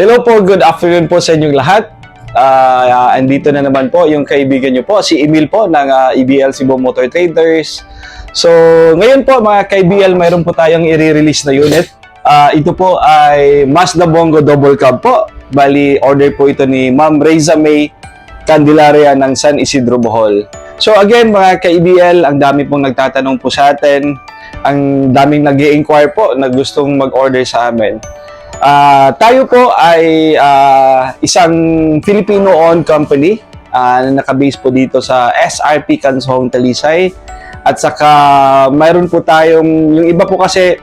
Hello po, good afternoon po sa inyong lahat. Andito na naman po yung kaibigan nyo po, si Emil po ng EBL Cebu Motor Traders. So, ngayon po mga kaibigan, mayroon po tayong i-release na unit. Ito po ay Mazda Bongo Double Cab po. Bali, order po ito ni Ma'am Reza May Candelaria ng San Isidro, Bohol. So again mga ka-EBL, ang dami pong nagtatanong po sa atin. Ang daming nag-i-inquire po na gustong mag-order sa amin. Tayo po ay isang Filipino-owned company na nakabase po dito sa SRP Kansong Talisay. At saka mayroon po tayong, yung iba po kasi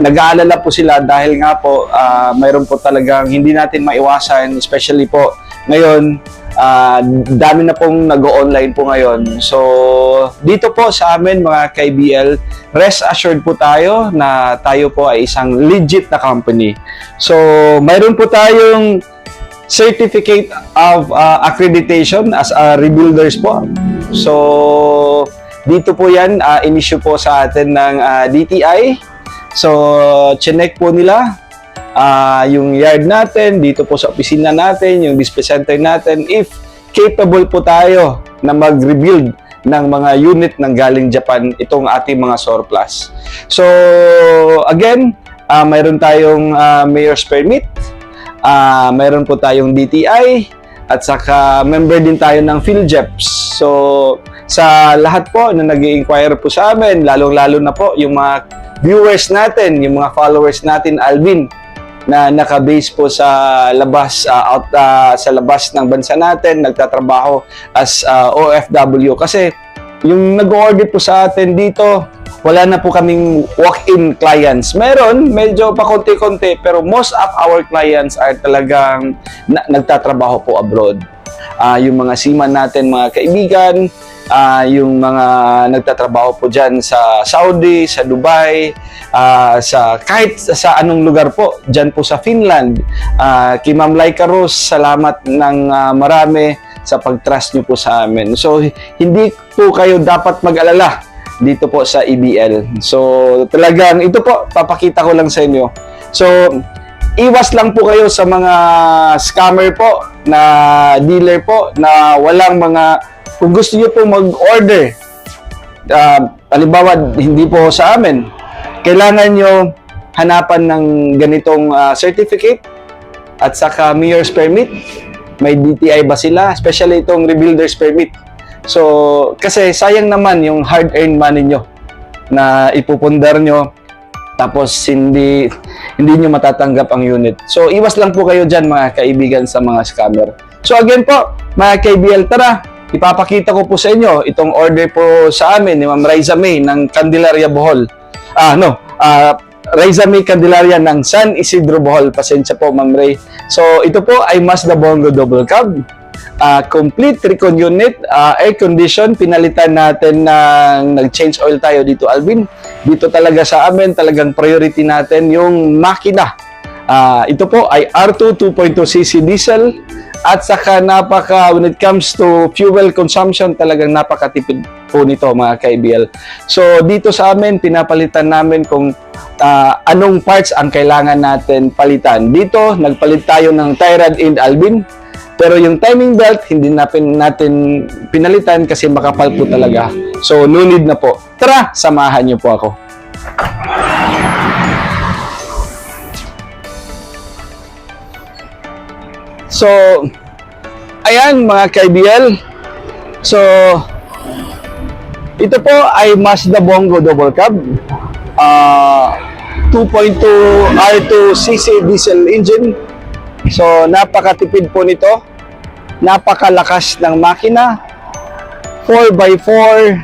nag-aalala po sila dahil nga po mayroon po talagang hindi natin maiwasan, especially po ngayon, dami na pong nag-o-online po ngayon. So, dito po sa amin mga ka-EBL, rest assured po tayo na tayo po ay isang legit na company. So, mayroon po tayong certificate of accreditation as a rebuilders po. So, dito po yan, in-issue po sa atin ng DTI. So, chinek po nila yung yard natin, dito po sa opisina natin, yung display center natin, if capable po tayo na mag-rebuild ng mga unit ng galing Japan, itong ating mga surplus. So, again, mayroon tayong mayor's permit, mayroon po tayong DTI, at saka member din tayo ng PhilJeps. So, sa lahat po na nag-i-inquire po sa amin, lalong-lalo na po yung mga viewers natin, yung mga followers natin, Alvin, na naka-base po sa labas sa labas ng bansa natin, nagtatrabaho as OFW. Kasi yung nag-order po sa atin dito, wala na po kaming walk-in clients. Meron, medyo pa konti-konti, pero most of our clients are talagang nagtatrabaho po abroad. Yung mga seaman natin, mga kaibigan, yung mga nagtatrabaho po dyan sa Saudi, sa Dubai, kahit sa anong lugar po, dyan po sa Finland. Kay Ma'am Laika Rose, salamat ng marami sa pag-trust nyo po sa amin. So, hindi po kayo dapat mag-alala dito po sa EBL. So, talagang ito po, papakita ko lang sa inyo. So, iwas lang po kayo sa mga scammer po, na dealer po, na walang mga, kung gusto nyo po mag-order, halimbawa, hindi po sa amin, kailangan nyo hanapan ng ganitong certificate at saka mayor's permit. May DTI ba sila? Especially itong rebuilder's permit. So, kasi sayang naman yung hard-earned money nyo na ipupundar nyo tapos hindi nyo matatanggap ang unit. So, iwas lang po kayo dyan mga kaibigan sa mga scammer. So, again po, mga ka-EBL, tara, ipapakita ko po sa inyo itong order po sa amin ni Ma'am Reza May ng Candelaria, Bohol. Reza May Candelaria ng San Isidro, Bohol. Pasensya po, Ma'am Ray. So, ito po ay Mazda Bongo Double Cab. Complete recon unit, air condition, pinalitan natin ng nag-change oil tayo dito, Alvin. Dito talaga sa amin, talagang priority natin yung makina. Ito po ay R2 2.2cc diesel at saka when it comes to fuel consumption, talagang napakatipid po nito mga ka-EBL. So dito sa amin, pinapalitan namin kung anong parts ang kailangan natin palitan. Dito, nagpalit tayo ng tie rod end, Alvin. Pero yung timing belt, hindi natin pinalitan kasi makapal po talaga. So, no need na po. Tara, samahan niyo po ako. So, ayan mga ka-EBL. So, ito po ay Mazda Bongo Double Cab. 2.2 R2cc diesel engine. So, napakatipid po nito. Napakalakas ng makina. 4x4.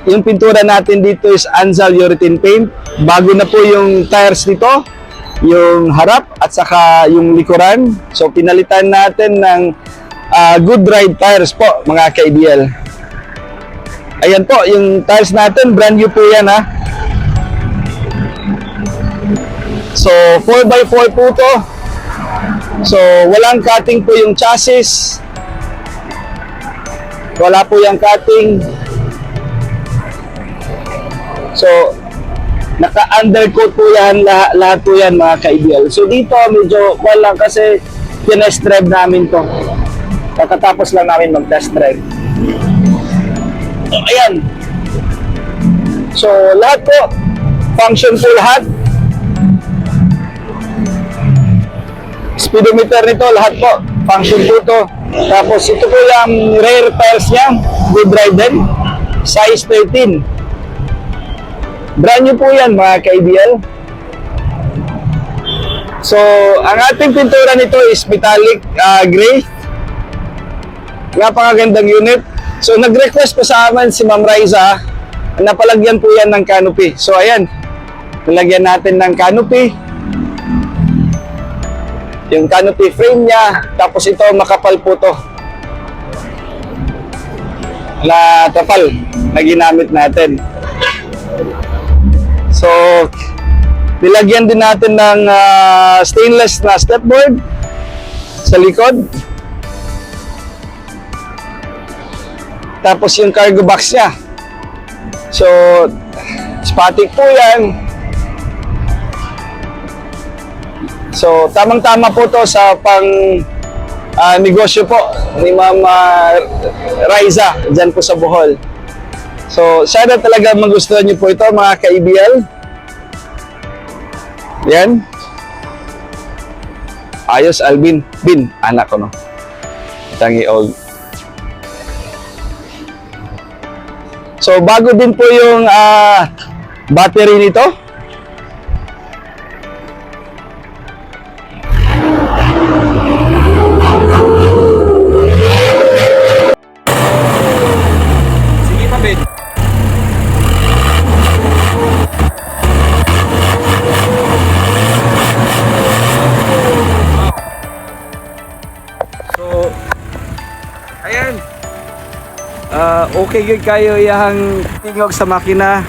Yung pintura natin dito is Anzal urethane paint. Bago na po yung tires nito. Yung harap at saka yung likuran. So, pinalitan natin ng good ride tires po, mga ka-EBL. Ayan po, yung tires natin, brand new po yan ha. So, 4x4 po to. So, walang cutting po yung chassis. Wala po yung cutting. So, Naka-undercoat po yan, lahat po yan mga ka-IBL. So dito medyo wala kasi tinest drive namin to. Pagkatapos lang namin mag-test drive. So, ayan. So lahat po, function po lahat. Speedometer nito, lahat po, function po to. Tapos ito po yung rear tires niya, good ride din. Size 13. Brand new po yan mga ka-IBL. So, ang ating pintura nito is metallic gray. Napakagandang unit. So, nag-request po sa amin si Ma'am Riza, napalagyan po yan ng canopy. So, ayan, nalagyan natin ng canopy. Yung canopy frame niya, tapos ito makapal po to na trapal na ginamit natin. So, nilagyan din natin ng stainless na stepboard sa likod. Tapos yung cargo box niya. So, spatic po yan. So, tamang-tama po to sa pang negosyo po ni Ma'am Riza dyan po sa Bohol. So, sana talaga magustuhan niyo po ito mga ka-IBL. Yan. Ayos, Alvin. Bin, anak ko no. Tangi og. So, bago din po yung battery nito. Sige pa, Ben. So, ayan. Okay gyud kayo iyang tingog sa makina.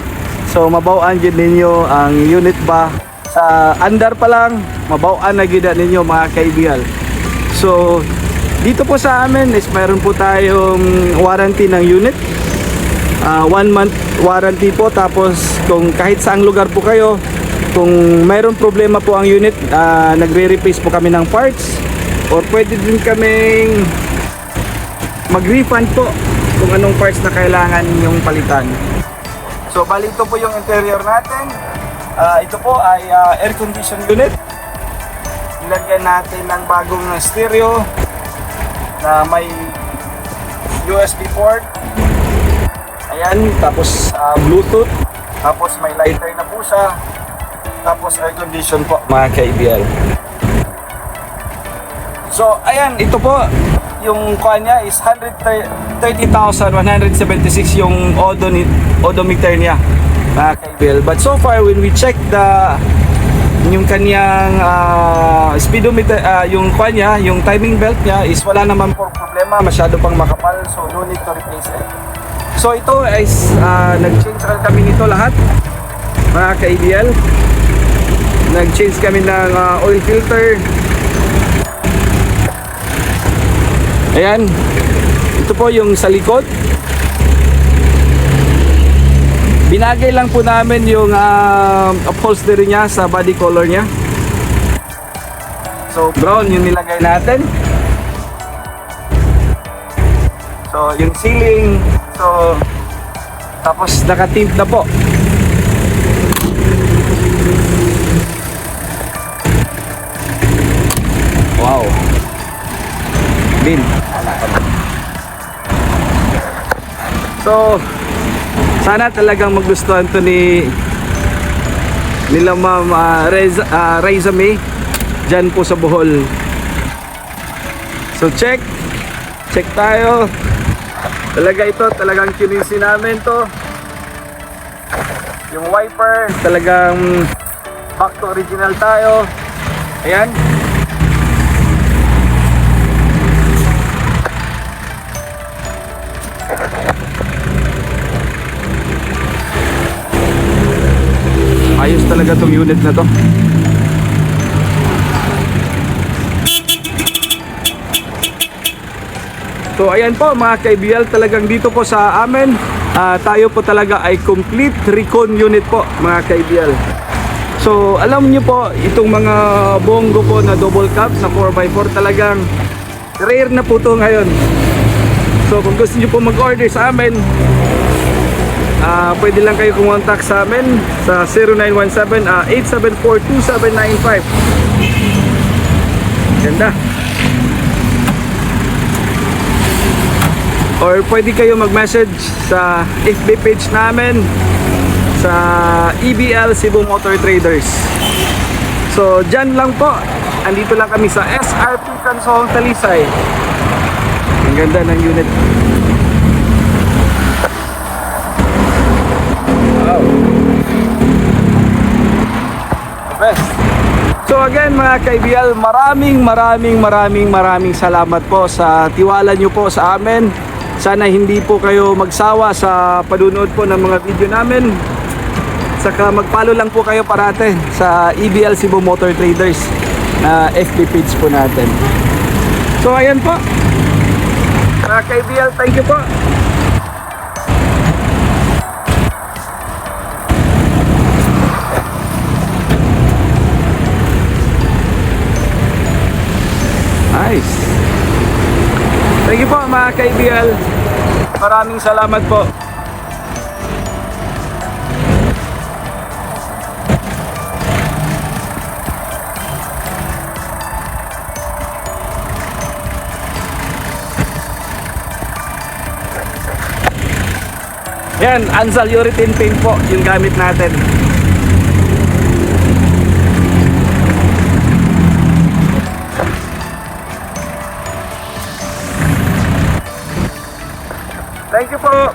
So mabaw-an gyud ninyo ang unit ba sa andar pa lang, mabaw-an na gyud ninyo mga ka-IBL. So dito po sa amin is mayroon po tayong warranty ng unit. 1 month warranty po, tapos kung kahit saang lugar po kayo, kung mayroon problema po ang unit, nagre-replace po kami ng parts, or pwede din kaming mag-refund po kung anong parts na kailangan yung palitan. So bali ito po yung interior natin. Ito po ay air condition unit. Nilagyan natin ng bagong stereo na may USB port. Ayan, tapos Bluetooth, tapos may lighter na po siya, tapos air condition po mga ka-IBL. So ayan, ito po yung kuha niya is 130,176 yung odometer niya mga ka-IBL. But so far when we check yung kanyang speedometer, yung kuha niya, yung timing belt niya is wala naman po problema, masyado pang makapal, so no need to replace it. So ito is nag-change kami nito lahat mga ka-IBL. Nag-change kami ng oil filter. Ayan, ito po yung sa likod. Binagay lang po namin yung upholstery niya sa body color niya. So brown yung nilagay natin. So yung ceiling, so tapos naka-tint na po. Wow. Bin. So, sana talagang magustuhan to nila Ma'am Riza May dyan po sa Bohol. So check tayo. Talagang kinisi namin to. Yung wiper, talagang back to original tayo. Ayan. Ayos talaga tong unit na to. So ayan po mga ka-IBL, talagang dito po sa amin tayo po talaga ay complete recon unit po mga ka-ABL. So alam nyo po, itong mga bongo po na double cab sa 4x4 talagang rare na po to ngayon. So kung gusto nyo po mag-order sa amin, pwede lang kayo kumontak sa amin sa 0917-874-2795. Ganda. Or pwede kayo mag-message sa FB page namin sa EBL Cebu Motor Traders. So dyan lang po, andito lang kami sa SRP Kansong Talisay. Ang ganda ng unit. Wow. Best. So again mga ka-ABL, maraming salamat po sa tiwala nyo po sa amin. Sana hindi po kayo magsawa sa panunood po ng mga video namin. Saka mag-follow lang po kayo parate sa EBL Cebu Motor Traders na FB page po natin. So ayan po mga ka-ABL, thank you po. Nice. Thank you po mga ka-ABL. Maraming salamat po. Yan, Ansal urethane paint po yung gamit natin. Thank you po.